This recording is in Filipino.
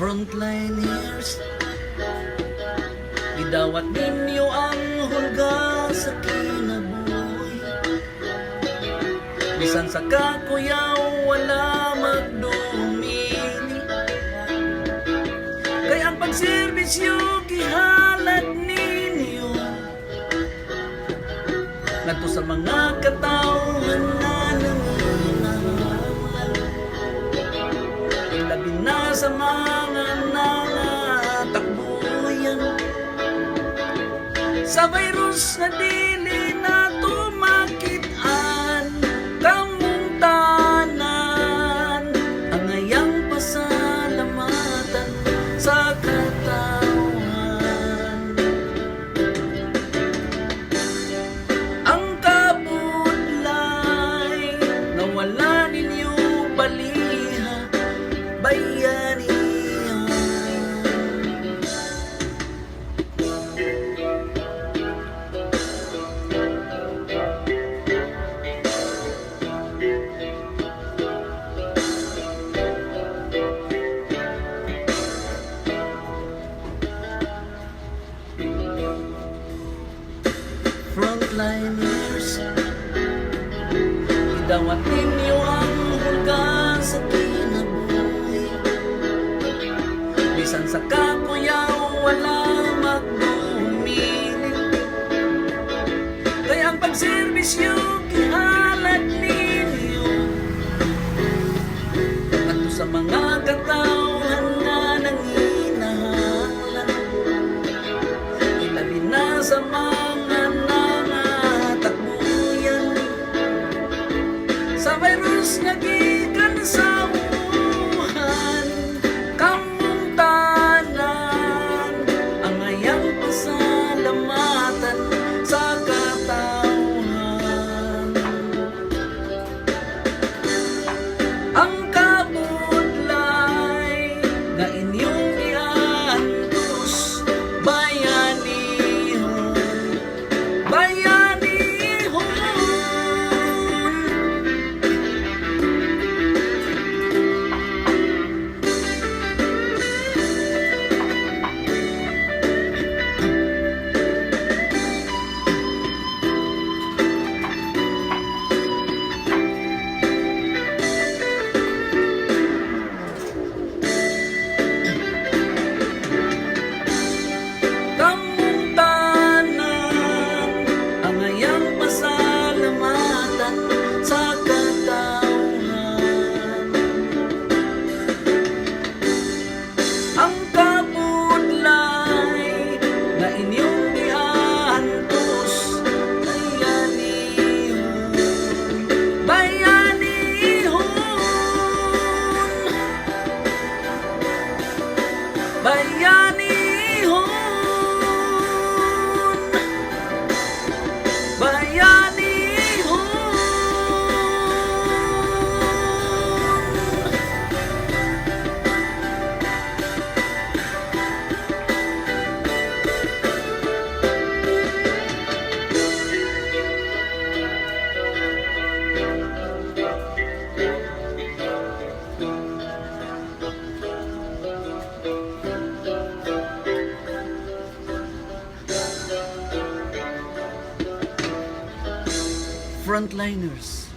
Frontliners, idawat ninyo ang hulga sa kinabuhi. Bisan sa kakuyaw, wala magdumili. Kaya ang pagserbisyo, gihalad ninyo ngadto sa mga katawhan na nanginahanglan. Ilabi na sa mga nangatakbuyan sa virus na dili na tumakitaan. Kamong tanan ang ayang pasalamatan sa katawhan. Ang kabudlay na wala ninyo baliha, bayanihan. Frontliners, idawat ninyo ang hulga sa kinabuhi. Bisan sa kakuyaw, wala magdumili. Kaya ang pagserbisyo, gihalad ninyo ngadto sa mga katawhan na nanginahanglan. Ilabi na sa mga sa virus nga gikan sa Wuhan. Kamong tanan ang ayang pasalamatan sa katawhan. Ang kabudlay na inyong iantos, bayanihon, bayanihon. Bayanihon, bayanihon. Frontliners,